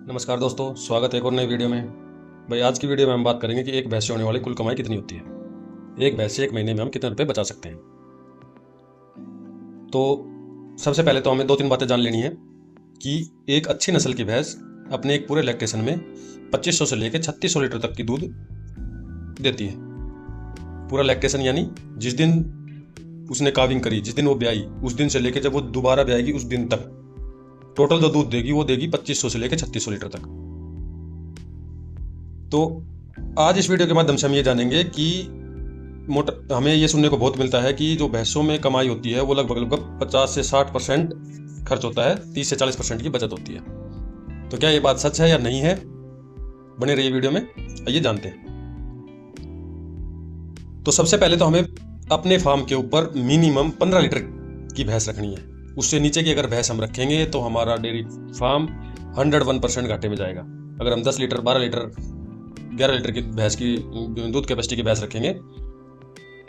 नमस्कार दोस्तों, स्वागत है एक और नई वीडियो में। भाई आज की वीडियो में हम बात करेंगे कि एक भैंस से होने वाली कुल कमाई कितनी होती है। एक भैंस से एक महीने में हम कितने रुपए बचा सकते हैं। तो सबसे पहले तो हमें दो तीन बातें जान लेनी है कि एक अच्छी नस्ल की भैंस अपने एक पूरे लैक्टेशन में 2500 से लेकर 3600 लीटर तक की दूध देती है। पूरा लैक्टेशन यानी जिस दिन उसने काविंग करी, जिस दिन वो ब्याई, उस दिन से लेकर जब वो दोबारा ब्याएगी उस दिन तक टोटल जो दूध देगी वो देगी 2500 से लेकर 3600 लीटर तक। तो आज इस वीडियो के माध्यम से हम ये जानेंगे कि हमें ये सुनने को बहुत मिलता है कि जो भैंसों में कमाई होती है वो लगभग 50 से 60% खर्च होता है, 30 से 40% की बचत होती है। तो क्या ये बात सच है या नहीं है, बने रहिए वीडियो में, आइए जानते हैं। तो सबसे पहले तो हमें अपने फार्म के ऊपर मिनिमम 15 लीटर की भैंस रखनी है। उससे नीचे की अगर भैंस हम रखेंगे तो हमारा डेयरी फार्म 101% घाटे में जाएगा। अगर हम 10 लीटर, 12 लीटर, 11 लीटर की भैंस की दूध कैपेसिटी की भैंस रखेंगे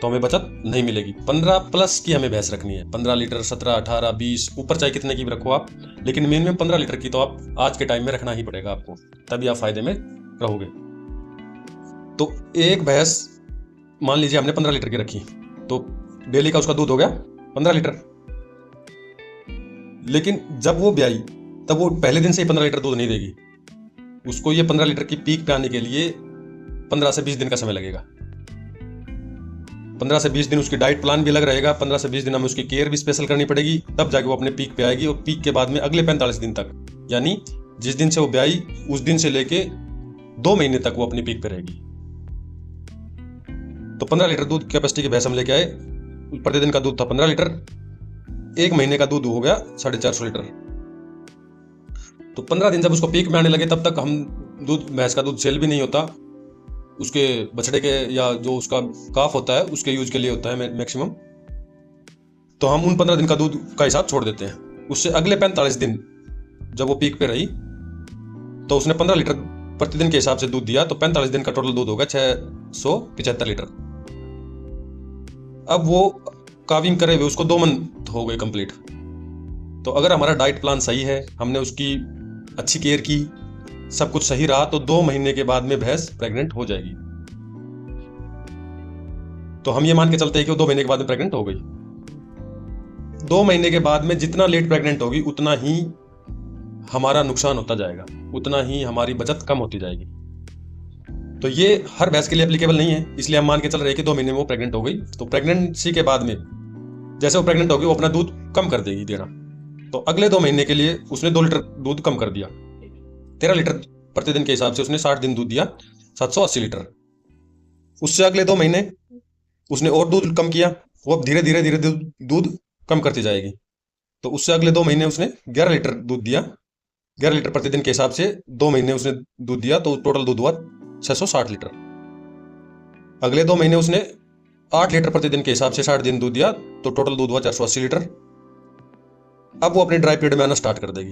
तो हमें बचत नहीं मिलेगी। 15 प्लस की हमें भैंस रखनी है। 15 लीटर, 17, 18, 20, ऊपर चाहे कितने की भी रखो आप, लेकिन मिनिमम 15 लीटर की तो आप आज के टाइम में रखना ही पड़ेगा आपको, तभी आप फायदे में रहोगे। तो एक भैंस मान लीजिए हमने 15 लीटर की रखी तो डेली का उसका दूध हो गया 15 लीटर। लेकिन जब वो ब्याई तब वो पहले दिन से ही 15 लीटर दूध नहीं देगी। उसको ये 15 लीटर की पीक पे आने के लिए 15 से 20 दिन का समय लगेगा। 15 से 20 दिन उसकी डाइट प्लान भी अलग रहेगा। 15 से 20 दिन हमें उसकी केयर भी स्पेशल करनी पड़ेगी, तब जाके वो अपने पीक पे आएगी। और पीक के बाद में अगले 45 दिन तक, यानी जिस दिन से वो ब्याई उस दिन से लेके 2 महीने तक वो अपनी पीक पे रहेगी। तो 15 लीटर दूध कैपेसिटी की भैंस हम लेके आए। प्रतिदिन का दूध था 15 लीटर, एक महीने का दूध हो गया 450 लीटर। तो 15 दिन जब उसको पीक में आने लगे तब तक हम भैंस का दूध सेल भी नहीं होता। उसके बछड़े के या जो उसका काफ होता है उसके यूज के लिए होता है मैक्सिमम। तो हम उन 15 दिन का दूध का हिसाब छोड़ देते हैं। उससे अगले 45 दिन जब वो पीक पे रही तो उसने 15 लीटर प्रतिदिन के हिसाब से दूध दिया। तो 45 दिन का टोटल दूध होगा 675 लीटर। अब वो काविंग करे हुए उसको 2 मंथ हो गए कंप्लीट। तो अगर हमारा डाइट प्लान सही है, हमने उसकी अच्छी केयर की, सब कुछ सही रहा, तो 2 महीने के बाद में भैंस प्रेग्नेंट हो जाएगी। तो हम ये मान के चलते हैं कि वो 2 महीने के बाद में प्रेग्नेंट हो गई। 2 महीने के बाद में जितना लेट प्रेग्नेंट होगी उतना ही हमारा नुकसान होता जाएगा, उतना ही हमारी बचत कम होती जाएगी। तो ये हर भैंस के लिए एप्लीकेबल नहीं है, इसलिए हम मान के चल रहे हैं कि 2 महीने में वो प्रेग्नेंट हो गई। तो प्रेगनेंसी के बाद में जैसे वो प्रेग्नेंट होगी वो अपना दूध कम कर देगी देना। तो अगले 2 महीने के लिए उसने 2 लीटर दूध कम कर दिया। 13 लीटर प्रतिदिन के हिसाब से उसने 60 दिन दूध दिया, 780 लीटर। उससे अगले 2 महीने उसने और दूध कम किया, वो अब धीरे धीरे धीरे दूध कम करती जाएगी। तो उससे अगले 2 महीने उसने 11 लीटर दूध दिया। 11 लीटर प्रतिदिन के हिसाब से 2 महीने उसने दूध दिया, तो टोटल दूध हुआ 660 लीटर। अगले 2 महीने उसने 8 लीटर प्रतिदिन के हिसाब से 60 दिन दूध दिया, तो टोटल दूध हुआ 480 लीटर। अब वो अपने ड्राई पीरियड में आना स्टार्ट कर देगी।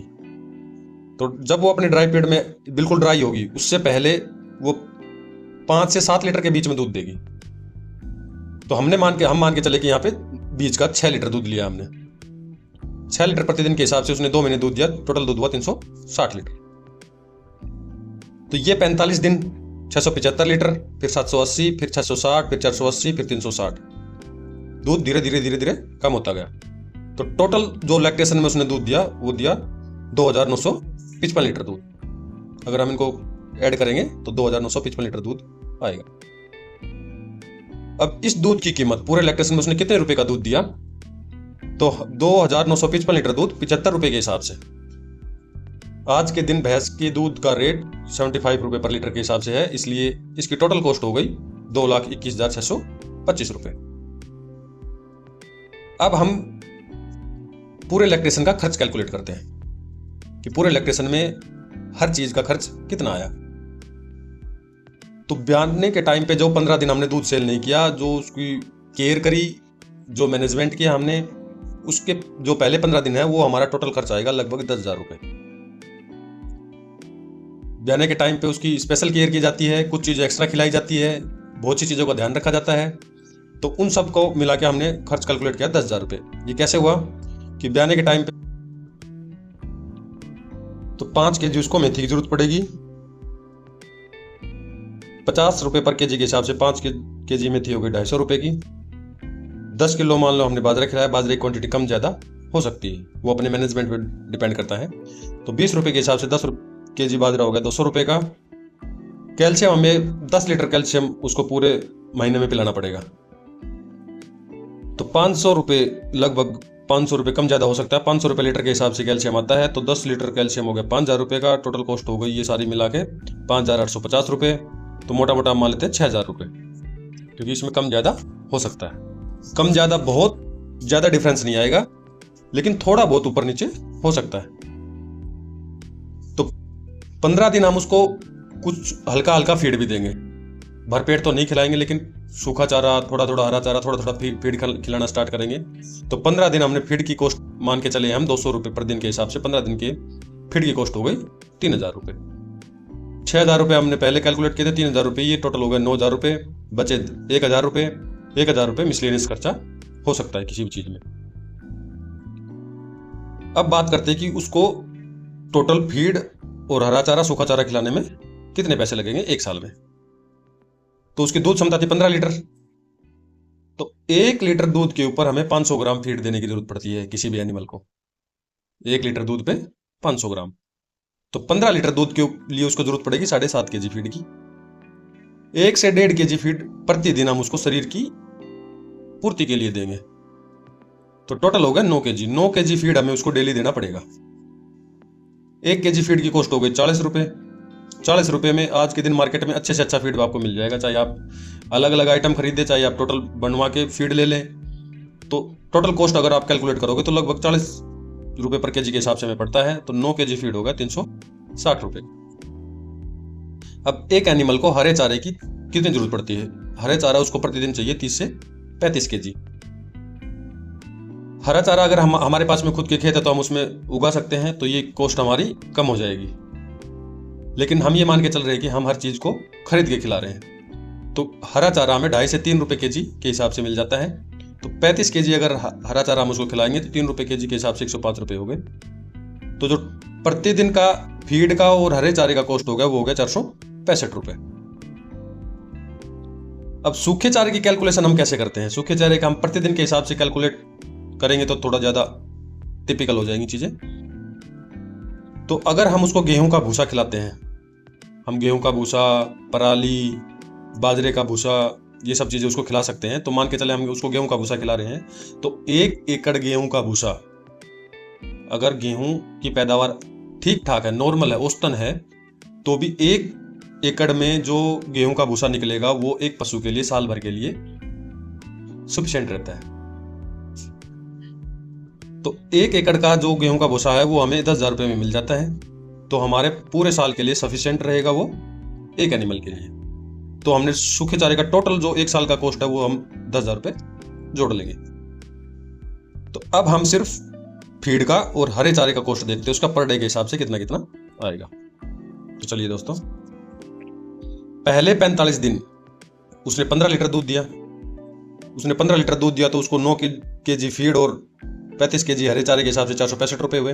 तो जब वो अपने ड्राई पीरियड में बिल्कुल ड्राई होगी उससे पहले वो 5 से 7 लीटर के बीच में दूध देगी। तो हम मान के चले कि यहाँ पे बीच का 6 लीटर दूध लिया हमने। 6 लीटर प्रतिदिन के हिसाब से उसने 2 महीने दूध दिया, टोटल दूध हुआ 360 लीटर। तो ये 45 दिन 675 लीटर, फिर 780, फिर 660, फिर 480, फिर 360। दूध धीरे धीरे धीरे धीरे कम होता गया। तो टोटल जो लैक्टेशन में उसने दूध दिया वो दिया 2955 लीटर दूध। अगर हम इनको ऐड करेंगे तो 2955 लीटर दूध आएगा। अब इस दूध की कीमत पूरे लैक्टेशन में उसने कितने रुपए का दूध दिया, तो 2955 लीटर दूध 75 रुपए के हिसाब से। आज के दिन भैंस के दूध का रेट 75 रुपए पर लीटर के हिसाब से है, इसलिए इसकी टोटल कॉस्ट हो गई 2,21,625 रुपए। अब हम पूरे लैक्टेशन का खर्च कैलकुलेट करते हैं कि पूरे लैक्टेशन में हर चीज का खर्च कितना आया। तो ब्याने के टाइम पे जो 15 दिन हमने दूध सेल नहीं किया, जो उसकी केयर करी, जो मैनेजमेंट किया हमने, उसके जो पहले 15 दिन है वो हमारा टोटल खर्च आएगा लगभग 10,000 रुपए। ब्याने के टाइम पे उसकी स्पेशल केयर की जाती है, कुछ चीज़ें एक्स्ट्रा खिलाई जाती है, बहुत सी चीज़ों का ध्यान रखा जाता है। तो उन सब को मिला के हमने खर्च कैलकुलेट किया 10,000 रुपये। ये कैसे हुआ कि ब्याने के टाइम पे तो 5 केजी उसको मेथी की जरूरत पड़ेगी। 50 रुपए पर केजी के हिसाब से 5 केजी मेथी हो गई 250 रुपए की। 10 किलो मान लो हमने बाजरा खिलाया, बाजरे की क्वांटिटी कम ज़्यादा हो सकती है, वो अपने मैनेजमेंट पे डिपेंड करता है। तो 20 रुपए के हिसाब से 10 केजी बाजरा हो गया 200 रुपए का। कैल्शियम हमें 10 लीटर कैल्शियम उसको पूरे महीने में पिलाना पड़ेगा। तो 500 रुपये, लगभग 500 रुपये कम ज़्यादा हो सकता है, 500 रुपये लीटर के हिसाब से कैल्शियम आता है। तो 10 लीटर कैल्शियम हो गया 5000 रुपये का। टोटल कॉस्ट हो गई ये सारी मिला के 5850 रुपये। तो मोटा मोटा मान लेते हैं 6000 रुपये, क्योंकि इसमें कम ज़्यादा हो सकता है। कम ज़्यादा बहुत ज़्यादा डिफरेंस नहीं आएगा, लेकिन थोड़ा बहुत ऊपर नीचे हो सकता है। तो 15 दिन हम उसको कुछ हल्का हल्का फीड भी देंगे, भरपेट तो नहीं खिलाएंगे, लेकिन सूखा चारा, थोड़ा थोड़ा हरा चारा, थोड़ा थोड़ा फीड खिलाना स्टार्ट करेंगे। तो 15 दिन हमने फीड की कॉस्ट मान के चले हम 200 रुपये पर दिन के हिसाब से। 15 दिन के फीड की कॉस्ट हो गई 3000 रुपये। 6000 रुपये हमने पहले कैलकुलेट किए थे, 3000 रुपये ये टोटल हो गए 9000 रुपये, बचे 1000 रुपये। 1000 रुपये मिसलेनियस खर्चा हो सकता है किसी भी चीज में। अब बात करते हैं कि उसको टोटल फीड और हरा चारा सूखा चारा खिलाने में कितने पैसे लगेंगे एक साल में। तो उसकी दूध क्षमता थी 15 लीटर। तो 1 लीटर दूध के ऊपर हमें 500 ग्राम फीड देने की जरूरत पड़ती है किसी भी एनिमल को। 1 लीटर दूध पे 500 ग्राम। तो 15 लीटर दूध के लिए उसको जरूरत पड़ेगी 7.5 केजी फीड की। 1 से 1.5 केजी फीड प्रतिदिन हम उसको शरीर की पूर्ति के लिए देंगे। तो टोटल हो गया 9 केजी। 9 केजी फीड हमें उसको डेली देना पड़ेगा। 1 केजी फीड की कॉस्ट हो गई 40 रुपये। 40 रुपये में आज के दिन मार्केट में अच्छे से अच्छा फीड आपको मिल जाएगा, चाहे आप अलग अलग आइटम खरीदे, चाहे आप टोटल बनवा के फीड ले लें। तो टोटल कॉस्ट अगर आप कैलकुलेट करोगे तो लगभग 40 रुपये पर केजी के हिसाब से हमें पड़ता है। तो 9 केजी फीड होगा 360 रुपये। अब एक एनिमल को हरे चारे की कितनी जरूरत पड़ती है? हरे चारा उसको प्रतिदिन चाहिए 30 से 35 केजी। हरा चारा अगर हमारे पास में खुद के खेत है तो हम उसमें उगा सकते हैं, तो ये कॉस्ट हमारी कम हो जाएगी। लेकिन हम ये मान के चल रहे हैं कि हम हर चीज को खरीद के खिला रहे हैं। तो हरा चारा हमें 2.5 से 3 रुपए केजी के हिसाब से मिल जाता है। तो 35 केजी अगर हरा चारा हम उसको खिलाएंगे तो 3 रुपए केजी के हिसाब से 105 रुपये हो गए। तो जो प्रतिदिन का फीड का और हरे चारे का कॉस्ट हो गया वो हो गया 465 रुपये। अब सूखे चारे की कैलकुलेशन हम कैसे करते हैं? सूखे चारे का हम प्रतिदिन के हिसाब से कैलकुलेट करेंगे तो थोड़ा ज्यादा टिपिकल हो जाएंगी चीजें। तो अगर हम उसको गेहूं का भूसा खिलाते हैं, हम गेहूं का भूसा, पराली, बाजरे का भूसा, ये सब चीजें उसको खिला सकते हैं। तो मान के चले हम उसको गेहूं का भूसा खिला रहे हैं, तो 1 एकड़ गेहूं का भूसा, अगर गेहूं की पैदावार ठीक ठाक है, नॉर्मल है, औसतन है, तो भी 1 एकड़ में जो गेहूं का भूसा निकलेगा वो एक पशु के लिए साल भर के लिए सफिशिएंट रहता है। तो 1 एकड़ का जो गेहूं का भूसा है वो हमें 10,000 रुपये में मिल जाता है। तो हमारे पूरे साल के लिए सफिशिएंट रहेगा वो एक एनिमल के लिए। तो हमने सूखे चारे का टोटल जो 1 साल का कॉस्ट है वो हम 10,000 रुपये जोड़ लेंगे। तो अब हम सिर्फ फीड का और हरे चारे का कॉस्ट देखते हैं, उसका पर डे के हिसाब से कितना कितना आएगा। तो चलिए दोस्तों, पहले 45 दिन उसने 15 लीटर दूध दिया। उसने 15 लीटर दूध दिया तो उसको 9 केजी फीड और 35 केजी हरे चारे के हिसाब से 465 रुपये हुए।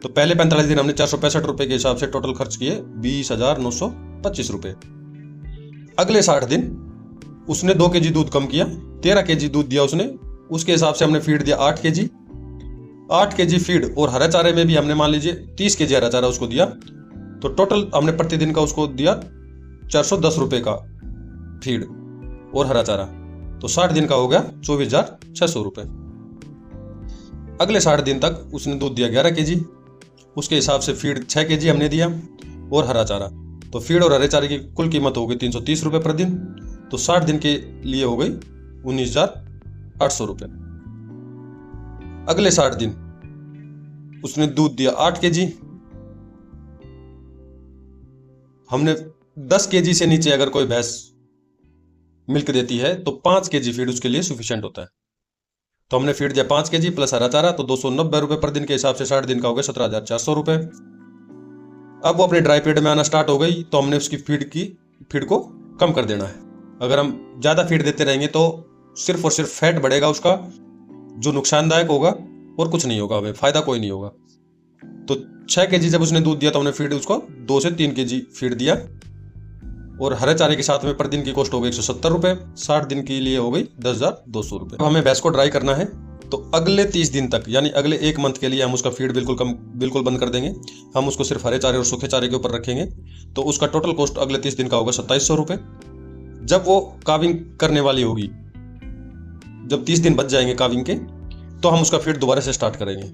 तो पहले 45 दिन हमने 465 रुपये के हिसाब से टोटल खर्च किए 20,925 रुपये। अगले 60 दिन उसने 2 केजी दूध कम किया, 13 केजी दूध दिया उसने। उसके हिसाब से हमने फीड दिया 8 केजी। 8 केजी फीड और हरा चारे में भी हमने मान लीजिए 30 केजी हरा चारा उसको दिया। तो टोटल हमने प्रतिदिन का उसको दिया 410 रुपये का फीड और हरा चारा। तो 60 दिन का हो गया 24,600 रुपये। अगले 60 दिन तक उसने दूध दिया 11 केजी। उसके हिसाब से फीड 6 केजी हमने दिया और हरा चारा। तो फीड और हरे चारे की कुल कीमत हो गई 330 रुपये पर दिन। तो 60 दिन के लिए हो गई 19,800 रुपये। अगले 60 दिन उसने दूध दिया 8 केजी। हमने 10 केजी से नीचे अगर कोई भैंस मिल्क देती है तो 5 केजी फीड उसके लिए सफिशिएंट होता है। तो हमने फीड दिया 5 केजी प्लस हरा चारा, तो 290 रुपये पर दिन के हिसाब से 60 दिन का हो गया 17,400 रुपये। अब वो अपने ड्राई फीड में आना स्टार्ट हो गई, तो हमने उसकी फीड को कम कर देना है। अगर हम ज़्यादा फीड देते रहेंगे तो सिर्फ और सिर्फ फैट बढ़ेगा उसका, जो नुकसानदायक होगा और कुछ नहीं होगा, हमें फायदा कोई नहीं होगा। तो 6 kg जब उसने दूध दिया तो हमने फीड उसको 2 से 3 kg फीड दिया। और हरे चारे के साथ में पर दिन की कॉस्ट हो गई 170 रुपये, 60 दिन के लिए हो गई 10,200 रुपये। अब हमें भैंस को ड्राई करना है, तो अगले 30 दिन तक यानी अगले 1 मंथ के लिए हम उसका फीड बिल्कुल बंद कर देंगे। हम उसको सिर्फ हरे चारे और सूखे चारे के ऊपर रखेंगे। तो उसका टोटल कॉस्ट अगले 30 दिन का होगा 2700 रुपये। जब वो काविंग करने वाली होगी, जब 30 दिन बच जाएंगे काविंग के, तो हम उसका फीड दोबारा से स्टार्ट करेंगे।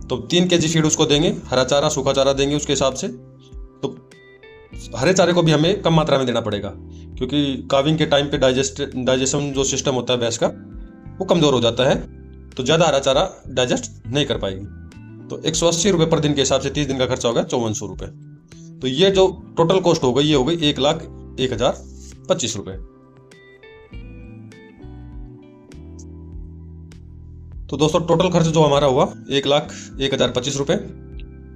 तो 3 kg फीड उसको देंगे, हरा चारा सूखा चारा देंगे उसके हिसाब से। तो हरे चारे को भी हमें कम मात्रा में देना पड़ेगा, क्योंकि काविंग के टाइम पे डाइजेशन जो सिस्टम होता है भैंस का वो कमज़ोर हो जाता है, तो ज़्यादा हरा चारा डाइजेस्ट नहीं कर पाएगी। तो 180 रुपये पर दिन के हिसाब से 30 दिन का खर्चा होगा 5400 रुपये। तो ये जो टोटल कॉस्ट हो गई ये हो गई 1,01,025 रुपये। तो दोस्तों टोटल खर्च जो हमारा हुआ 1,01,025 रुपये,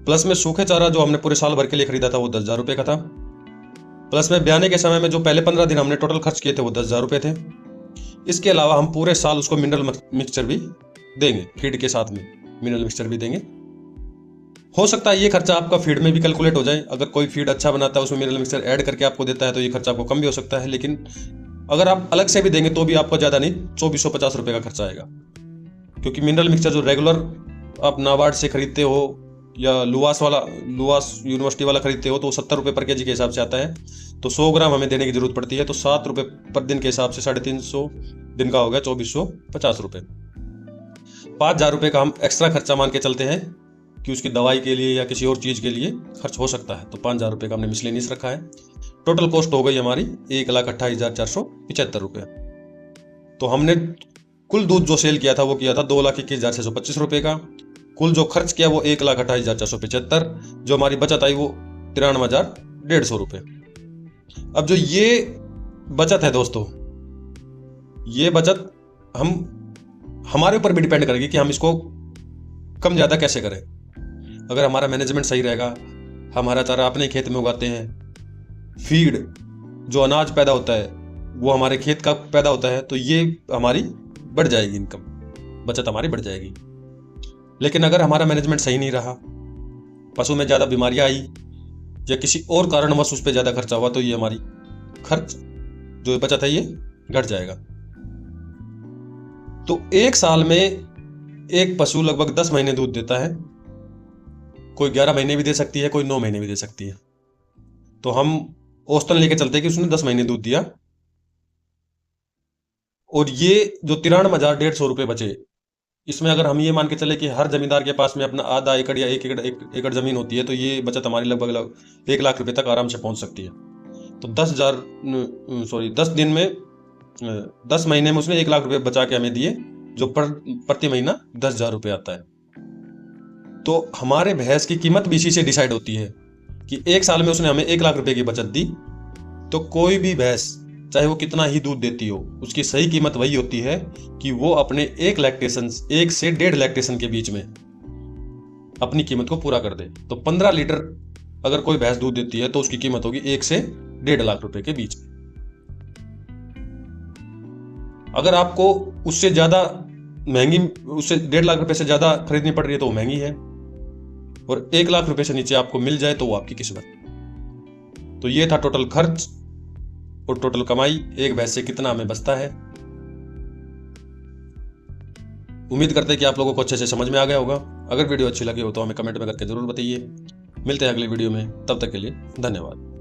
प्लस में सूखे चारा जो हमने पूरे साल भर के लिए खरीदा था वो 10,000 रुपये का था, प्लस में ब्याने के समय में जो पहले 15 दिन हमने टोटल खर्च किए थे वो 10,000 रुपये थे। इसके अलावा हम पूरे साल उसको मिनरल मिक्सचर भी देंगे, फीड के साथ में मिनरल मिक्सचर भी देंगे। हो सकता है ये खर्चा आपका फीड में भी कैलकुलेट हो जाए। अगर कोई फीड अच्छा बनाता है उसमें मिनरल मिक्सचर ऐड करके आपको देता है तो ये खर्चा आपको कम भी हो सकता है, लेकिन अगर आप अलग से भी देंगे तो भी आपको ज़्यादा नहीं 2450 रुपये का खर्चा आएगा। क्योंकि मिनरल मिक्सचर जो रेगुलर आप नाबार्ड से खरीदते हो या लुवास यूनिवर्सिटी वाला खरीदते हो तो 70 रुपये पर केजी के हिसाब से आता है। तो 100 ग्राम हमें देने की जरूरत पड़ती है, तो 7 रुपये पर दिन के हिसाब से 350 दिन का हो गया 2450 रुपये। 5,000 रुपये का हम एक्स्ट्रा खर्चा मान के चलते हैं कि उसकी दवाई के लिए या किसी और चीज़ के लिए खर्च हो सकता है, तो 5,000 रुपये का हमने मिसलेनियस रखा है। टोटल कॉस्ट हो गई हमारी 1,28,475 रुपये। तो हमने कुल दूध जो सेल किया था वो किया था 2,21,625 रुपये का। कुल जो खर्च किया वो 1,28,475। जो हमारी बचत आई वो 93,150 रुपये। अब जो ये बचत है दोस्तों, ये बचत हमारे ऊपर भी डिपेंड करेगी कि हम इसको कम ज़्यादा कैसे करें। अगर हमारा मैनेजमेंट सही रहेगा, हमारा चारा अपने खेत में उगाते हैं, फीड जो अनाज पैदा होता है वो हमारे खेत का पैदा होता है, तो ये हमारी बढ़ जाएगी इनकम, बचत हमारी बढ़ जाएगी। लेकिन अगर हमारा मैनेजमेंट सही नहीं रहा, पशु में ज़्यादा बीमारियां आई या किसी और कारणवश उस पर ज़्यादा खर्चा हुआ, तो ये हमारी खर्च जो बचत है ये घट जाएगा। तो एक साल में एक पशु लगभग 10 महीने दूध देता है। कोई 11 महीने भी दे सकती है, कोई 9 महीने भी दे सकती है। तो हम औसतन लेके चलते हैं कि उसने 10 महीने दूध दिया, और ये जो 93,150 रुपये बचे, इसमें अगर हम ये मान के चले कि हर जमींदार के पास में अपना आधा एकड़ या 1 एकड़ जमीन होती है, तो ये बचत हमारी लगभग 1 लाख रुपए तक आराम से पहुंच सकती है। तो 10 दिन में 10 महीने में उसने 1 लाख रुपए बचा के हमें दिए, जो प्रति महीना 10,000 रुपये आता है। तो हमारे भैंस की कीमत भी इसी से डिसाइड होती है कि एक साल में उसने हमें 1 लाख रुपए की बचत दी। तो कोई भी भैंस चाहे वो कितना ही दूध देती हो, उसकी सही कीमत वही होती है कि वो अपने 1 से 1.5 लैक्टेशन के बीच में अपनी कीमत को पूरा कर दे। तो 15 लीटर अगर कोई भैंस दूध देती है तो उसकी कीमत होगी 1 से 1.5 लाख रुपए के बीच में। अगर आपको उससे ज्यादा महंगी, उससे 1.5 लाख रुपए से ज्यादा खरीदनी पड़ रही है तो वो महंगी है, और 1 लाख रुपए से नीचे आपको मिल जाए तो वो आपकी किस्मत। तो ये था टोटल खर्च और टोटल कमाई, एक भैंस से कितना हमें बचता है। उम्मीद करते हैं कि आप लोगों को अच्छे से समझ में आ गया होगा। अगर वीडियो अच्छी लगी हो तो हमें कमेंट में करके जरूर बताइए। मिलते हैं अगले वीडियो में, तब तक के लिए धन्यवाद।